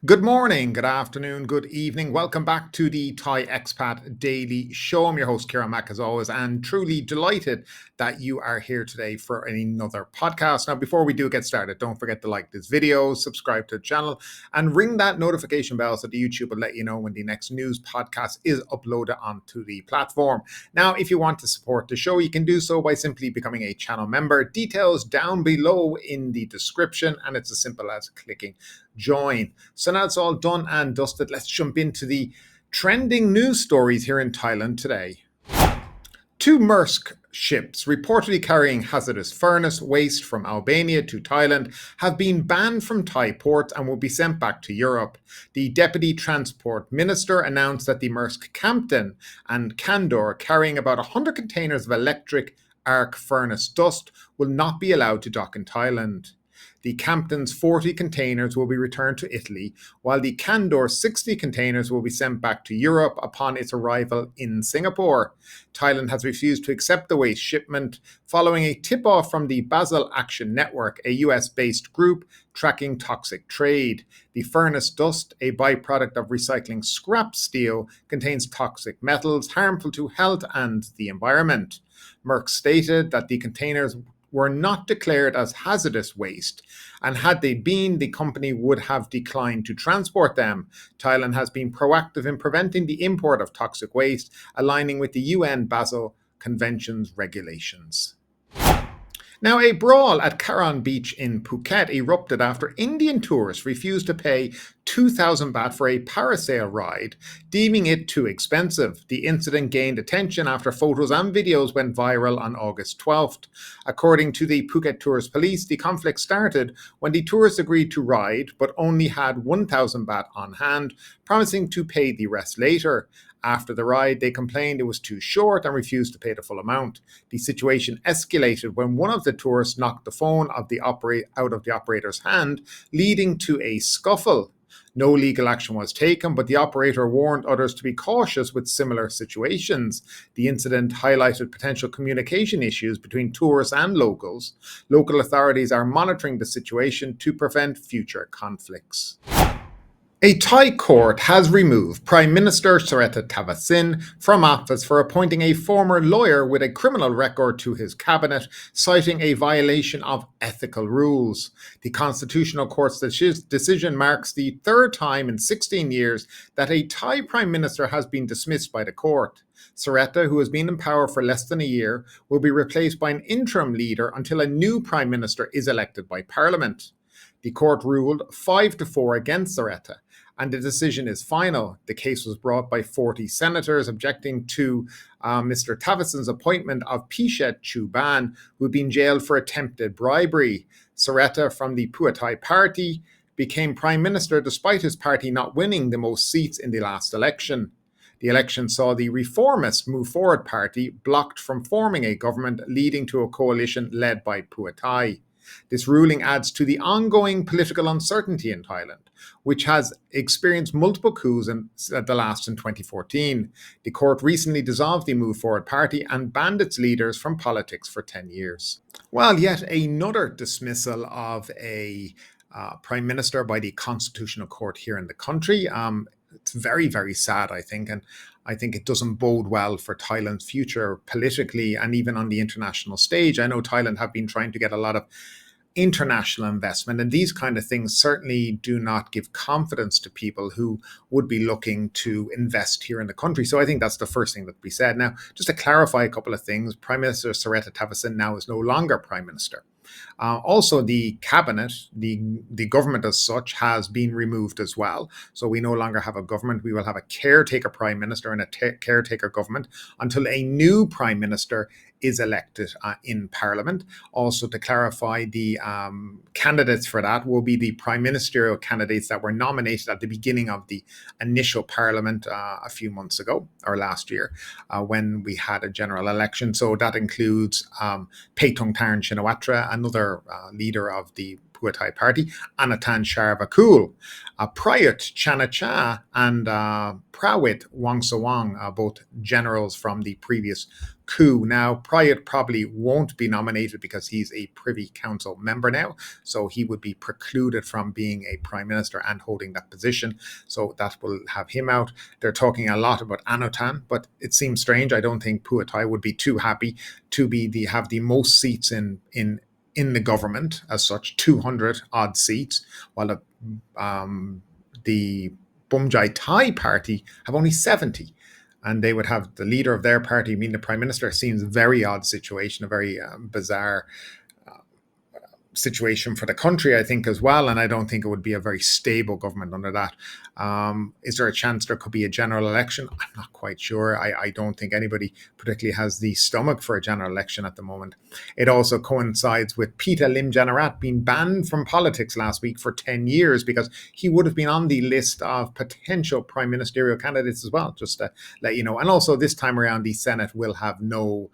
Good morning, good afternoon, good evening. Welcome back to the Thai Expat Daily Show. I'm your host, Karan, as always, and truly delighted that you are here today for another podcast. Now, before we do get started, don't forget to like this video, subscribe to the channel, and ring that notification bell so that YouTube will let you know when the next news podcast is uploaded onto the platform. Now, if you want to support the show, you can do so by simply becoming a channel member. Details down below in the description, and it's as simple as clicking join. So now it's all done and dusted. Let's jump into the trending news stories here in Thailand today. Two Maersk ships reportedly carrying hazardous furnace waste from Albania to Thailand have been banned from Thai ports and will be sent back to Europe. The Deputy Transport Minister announced that the Maersk Campton and Candor, carrying about 100 containers of electric arc furnace dust, will not be allowed to dock in Thailand. The Campton's 40 containers will be returned to Italy, while the Candor's 60 containers will be sent back to Europe upon its arrival in Singapore. Thailand has refused to accept the waste shipment following a tip-off from the Basel Action Network, a US-based group tracking toxic trade. The furnace dust, a byproduct of recycling scrap steel, contains toxic metals harmful to health and the environment. Maersk stated that the containers were not declared as hazardous waste, and had they been, the company would have declined to transport them. Thailand has been proactive in preventing the import of toxic waste, aligning with the UN Basel Convention's regulations. Now, a brawl at Karon beach in Phuket erupted after Indian tourists refused to pay 2,000 baht for a parasail ride, deeming it too expensive. The incident gained attention after photos and videos went viral on August 12th. According to the Phuket Tourist Police, the conflict started when the tourists agreed to ride but only had 1,000 baht on hand, promising to pay the rest later. After the ride, they complained it was too short and refused to pay the full amount. The situation escalated when one of the tourists knocked the phone out of the operator's hand, leading to a scuffle. No legal action was taken, but the operator warned others to be cautious with similar situations. The incident highlighted potential communication issues between tourists and locals. Local authorities are monitoring the situation to prevent future conflicts. A Thai court has removed Prime Minister Srettha Thavisin from office for appointing a former lawyer with a criminal record to his cabinet, citing a violation of ethical rules. The Constitutional Court's decision marks the third time in 16 years that a Thai Prime Minister has been dismissed by the court. Srettha, who has been in power for less than a year, will be replaced by an interim leader until a new Prime Minister is elected by Parliament. The court ruled 5-4 against Srettha, and the decision is final. The case was brought by 40 senators objecting to Mr. Thavisin's appointment of Pishet Chuban, who had been jailed for attempted bribery. Srettha from the Pheu Thai party became prime minister despite his party not winning the most seats in the last election. The election saw the reformist Move Forward party blocked from forming a government, leading to a coalition led by Pheu Thai. This ruling adds to the ongoing political uncertainty in Thailand, which has experienced multiple coups, the last in 2014. The court recently dissolved the Move Forward party and banned its leaders from politics for 10 years. Well, yet another dismissal of a prime minister by the Constitutional Court here in the country. It's very, very sad, I think, and I think it doesn't bode well for Thailand's future politically and even on the international stage. I know Thailand have been trying to get a lot of international investment, and these kind of things certainly do not give confidence to people who would be looking to invest here in the country. So I think that's the first thing that we said. Now, just to clarify a couple of things, Prime Minister Srettha Thavisin now is no longer Prime Minister. Also, the cabinet, the government as such, has been removed as well. So we no longer have a government. We will have a caretaker prime minister and a caretaker government until a new prime minister is elected in Parliament. Also, to clarify, the candidates for that will be the prime ministerial candidates that were nominated at the beginning of the initial Parliament a few months ago, or last year, when we had a general election. So that includes Paetongtarn Shinawatra, another another leader of the Pheu Thai party, Anatan Charvakul, Prayut Chanacha, and Prawit Wongsawang, both generals from the previous coup. Now, Prayut probably won't be nominated because he's a Privy Council member now, so he would be precluded from being a prime minister and holding that position. So that will have him out. They're talking a lot about Anotan, but it seems strange. I don't think Pheu Thai would be too happy to have the most seats in the government as such, 200 odd seats, while the Bumjai Thai party have only 70. And they would have the leader of their party, the prime minister. Seems a very odd situation, a very bizarre situation for the country, I think, as well. And I don't think it would be a very stable government under that. Is there a chance there could be a general election? I'm not quite sure. I don't think anybody particularly has the stomach for a general election at the moment. It also coincides with Pita Limjaroenrat being banned from politics last week for 10 years because he would have been on the list of potential prime ministerial candidates as well, just to let you know. And also this time around, the Senate will have no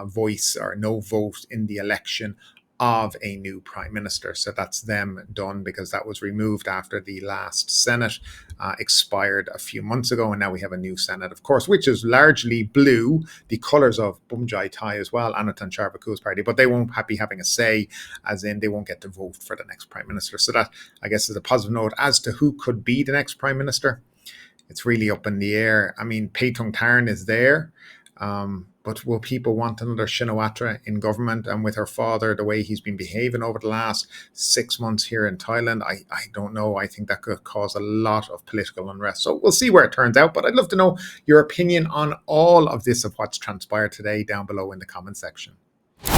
voice or no vote in the election of a new prime minister. So that's them done, because that was removed after the last Senate expired a few months ago. And now we have a new Senate, of course, which is largely blue, the colours of Bumjai Thai as well, Anatan Charvakul's party, but they won't be having a say, as in they won't get to vote for the next prime minister. So that, I guess, is a positive note. As to who could be the next prime minister, it's really up in the air. I mean, Paetong Tarn is there. But will people want another Shinawatra in government? And with her father, the way he's been behaving over the last 6 months here in Thailand, I don't know. I think that could cause a lot of political unrest. So we'll see where it turns out. But I'd love to know your opinion on all of this, of what's transpired today, down below in the comment section.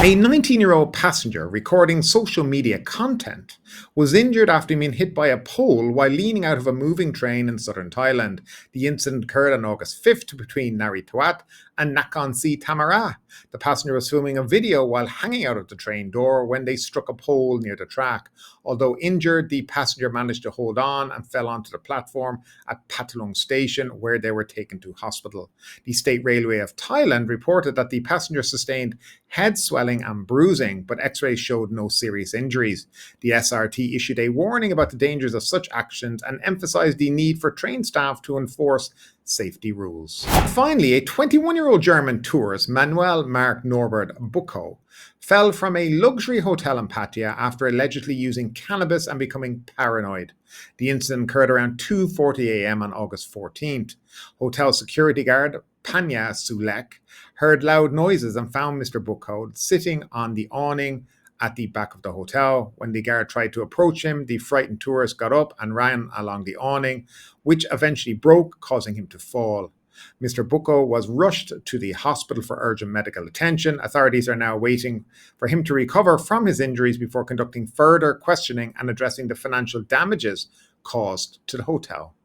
A 19-year-old passenger recording social media content was injured after being hit by a pole while leaning out of a moving train in southern Thailand. The incident occurred on August 5th between Nari Tuat and Nakhon Si Thammarat. The passenger was filming a video while hanging out of the train door when they struck a pole near the track. Although injured, the passenger managed to hold on and fell onto the platform at Pattalong station, where they were taken to hospital. The State Railway of Thailand reported that the passenger sustained head swelling and bruising, but x-rays showed no serious injuries. The SRT issued a warning about the dangers of such actions and emphasized the need for train staff to enforce safety rules. Finally, a 21-year-old German tourist, Manuel Mark Norbert Buckow, fell from a luxury hotel in Pattaya after allegedly using cannabis and becoming paranoid. The incident occurred around 2:40 a.m. on August 14th. Hotel security guard Panya Sulek heard loud noises and found Mr. Buckow sitting on the awning at the back of the hotel. When the guard tried to approach him, the frightened tourist got up and ran along the awning, which eventually broke, causing him to fall. Mr. Buckow was rushed to the hospital for urgent medical attention. Authorities are now waiting for him to recover from his injuries before conducting further questioning and addressing the financial damages caused to the hotel.